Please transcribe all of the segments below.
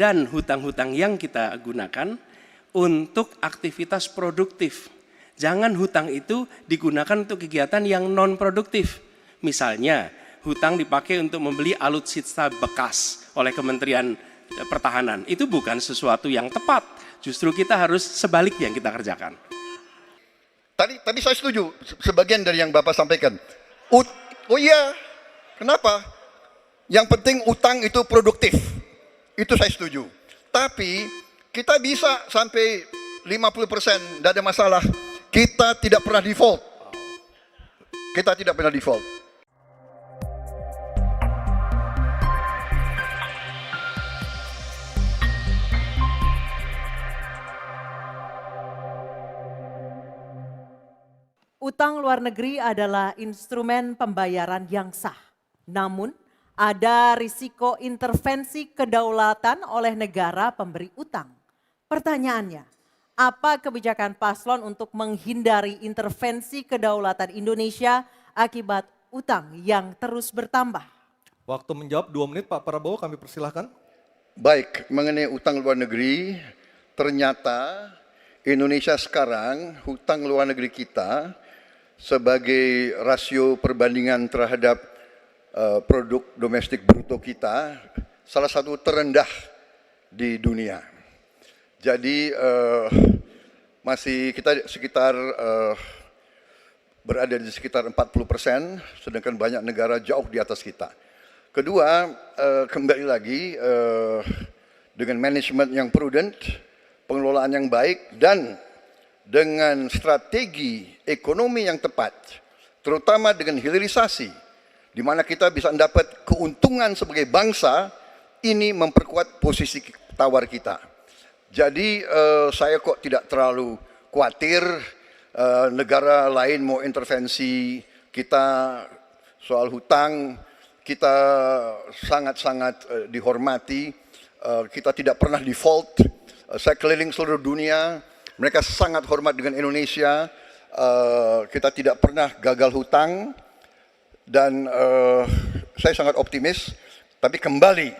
dan hutang-hutang yang kita gunakan untuk aktivitas produktif. Jangan hutang itu digunakan untuk kegiatan yang non produktif. Misalnya, hutang dipakai untuk membeli alutsista bekas oleh Kementerian Pertahanan. Itu bukan sesuatu yang tepat. Justru kita harus sebaliknya yang kita kerjakan. Tadi saya setuju sebagian dari yang Bapak sampaikan. Oh iya, kenapa? Yang penting utang itu produktif. Itu saya setuju. Tapi kita bisa sampai 50%, tidak ada masalah. Kita tidak pernah default. Kita tidak pernah default. Utang luar negeri adalah instrumen pembayaran yang sah. Namun, ada risiko intervensi kedaulatan oleh negara pemberi utang. Pertanyaannya, apa kebijakan paslon untuk menghindari intervensi kedaulatan Indonesia akibat utang yang terus bertambah? Waktu menjawab 2 menit Pak Prabowo, kami persilahkan. Baik, mengenai utang luar negeri, ternyata Indonesia sekarang hutang luar negeri kita sebagai rasio perbandingan terhadap produk domestik bruto kita salah satu terendah di dunia. Jadi masih kita sekitar berada di sekitar 40%, sedangkan banyak negara jauh di atas kita. Kedua, kembali lagi dengan manajemen yang prudent, pengelolaan yang baik, dan dengan strategi ekonomi yang tepat, terutama dengan hilirisasi, di mana kita bisa mendapat keuntungan sebagai bangsa, ini memperkuat posisi tawar kita. Jadi saya kok tidak terlalu khawatir negara lain mau intervensi kita soal hutang. Kita sangat-sangat dihormati, kita tidak pernah default. Saya keliling seluruh dunia, mereka sangat hormat dengan Indonesia. Kita tidak pernah gagal hutang, dan saya sangat optimis. Tapi kembali,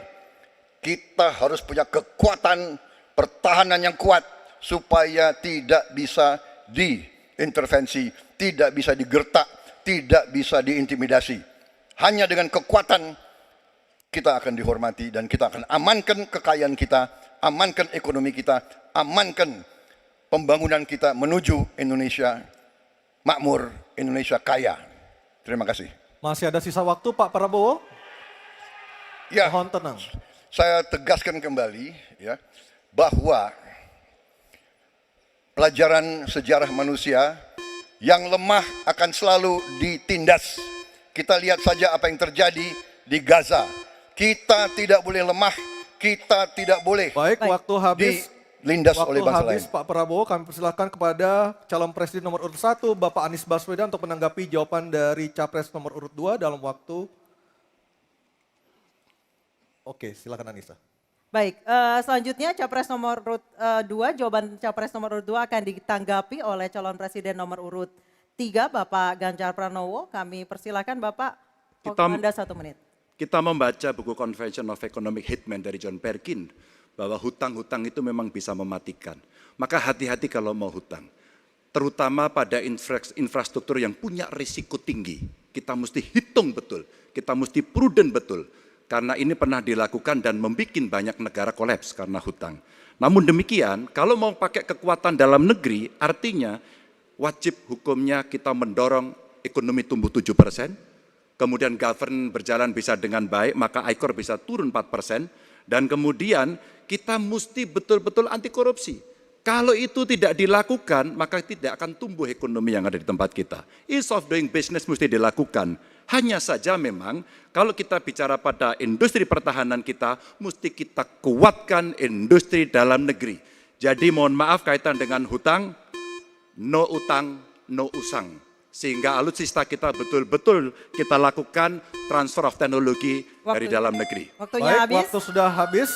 kita harus punya kekuatan pertahanan yang kuat supaya tidak bisa diintervensi, tidak bisa digertak, tidak bisa diintimidasi. Hanya dengan kekuatan kita akan dihormati dan kita akan amankan kekayaan kita, amankan ekonomi kita, amankan pembangunan kita menuju Indonesia makmur, Indonesia kaya. Terima kasih. Masih ada sisa waktu Pak Prabowo? Ya, Mohon tenang. Saya tegaskan kembali ya, bahwa pelajaran sejarah manusia yang lemah akan selalu ditindas. Kita lihat saja apa yang terjadi di Gaza. Kita tidak boleh lemah, kita tidak boleh Waktu habis. dilindas oleh bangsa lain. Pak Prabowo, kami persilahkan kepada calon presiden nomor urut 1 Bapak Anies Baswedan untuk menanggapi jawaban dari capres nomor urut 2 dalam waktu. Oke, silakan Anissa. Baik, selanjutnya capres nomor urut 2, jawaban capres nomor urut 2 akan ditanggapi oleh calon presiden nomor urut 3 Bapak Ganjar Pranowo. Kami persilakan Bapak, Anda 1 menit. Kita membaca buku Convention of Economic Hitman dari John Perkin, bahwa hutang-hutang itu memang bisa mematikan. Maka hati-hati kalau mau hutang. Terutama pada infrastruktur yang punya risiko tinggi. Kita mesti hitung betul, kita mesti prudent betul. Karena ini pernah dilakukan dan membuat banyak negara kolaps karena hutang. Namun demikian, kalau mau pakai kekuatan dalam negeri, artinya wajib hukumnya kita mendorong ekonomi tumbuh 7%, kemudian govern berjalan bisa dengan baik, maka ICOR bisa turun 4%, dan kemudian kita mesti betul-betul anti korupsi. Kalau itu tidak dilakukan, maka tidak akan tumbuh ekonomi yang ada di tempat kita. Ease of doing business mesti dilakukan. Hanya saja memang kalau kita bicara pada industri pertahanan kita, mesti kita kuatkan industri dalam negeri. Jadi mohon maaf kaitan dengan hutang, no utang, no usang. Sehingga alutsista kita betul-betul kita lakukan transfer of teknologi dari dalam negeri. Waktunya habis. Waktu sudah habis.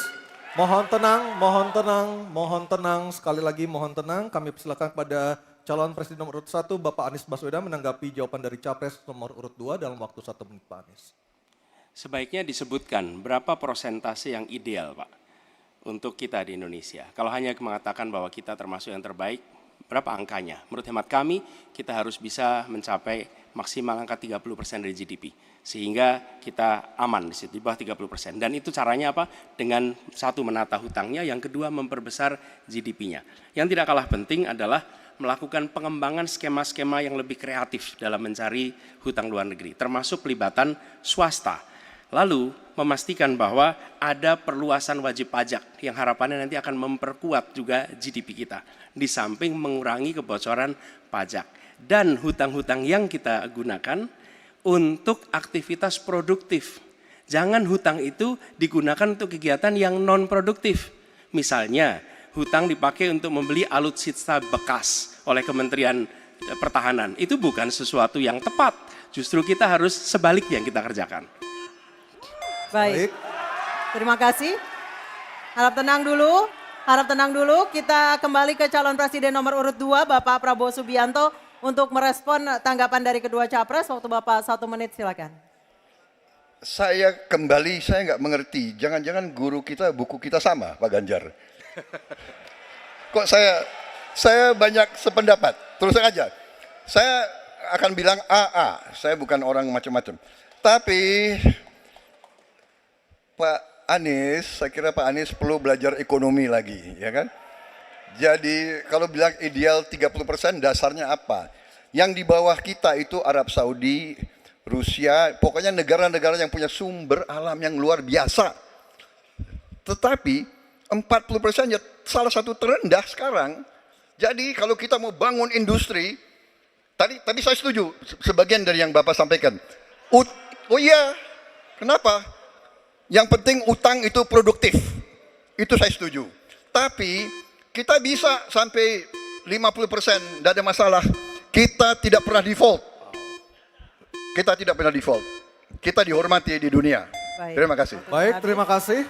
Mohon tenang, mohon tenang, mohon tenang. Sekali lagi mohon tenang. Kami persilakan kepada calon presiden nomor urut 1 Bapak Anies Baswedan menanggapi jawaban dari capres nomor urut 2 dalam waktu 1 menit Pak Anies. Sebaiknya disebutkan berapa persentase yang ideal Pak untuk kita di Indonesia. Kalau hanya mengatakan bahwa kita termasuk yang terbaik, berapa angkanya? Menurut hemat kami, kita harus bisa mencapai maksimal angka 30% dari GDP. Sehingga kita aman di situ, di bawah 30%. Dan itu caranya apa? Dengan satu, menata hutangnya, yang kedua memperbesar GDP-nya. Yang tidak kalah penting adalah melakukan pengembangan skema-skema yang lebih kreatif dalam mencari hutang luar negeri, termasuk pelibatan swasta. Lalu memastikan bahwa ada perluasan wajib pajak yang harapannya nanti akan memperkuat juga GDP kita. Di samping mengurangi kebocoran pajak. Dan hutang-hutang yang kita gunakan untuk aktivitas produktif. Jangan hutang itu digunakan untuk kegiatan yang non-produktif. Misalnya, hutang dipakai untuk membeli alutsista bekas oleh Kementerian Pertahanan. Itu bukan sesuatu yang tepat. Justru kita harus sebaliknya yang kita kerjakan. Baik. Terima kasih. Harap tenang dulu. Kita kembali ke calon presiden nomor urut 2, Bapak Prabowo Subianto, untuk merespon tanggapan dari kedua capres. Waktu Bapak 1 menit, silakan. Saya nggak mengerti. Jangan-jangan guru kita, buku kita sama, Pak Ganjar. Kok saya banyak sependapat. Terus aja. Saya akan bilang AA. Saya bukan orang macam-macam. Tapi Pak Anies, saya kira Pak Anies perlu belajar ekonomi lagi, ya kan? Jadi kalau bilang ideal 30%, dasarnya apa? Yang di bawah kita itu Arab Saudi, Rusia, pokoknya negara-negara yang punya sumber alam yang luar biasa. Tetapi 40% ya salah satu terendah sekarang. Jadi kalau kita mau bangun industri, tadi saya setuju sebagian dari yang Bapak sampaikan. Oh iya, kenapa? Yang penting utang itu produktif. Itu saya setuju. Tapi kita bisa sampai 50%, tidak ada masalah. Kita tidak pernah default. Kita tidak pernah default. Kita dihormati di dunia. Baik. Terima kasih. Baik, terima kasih.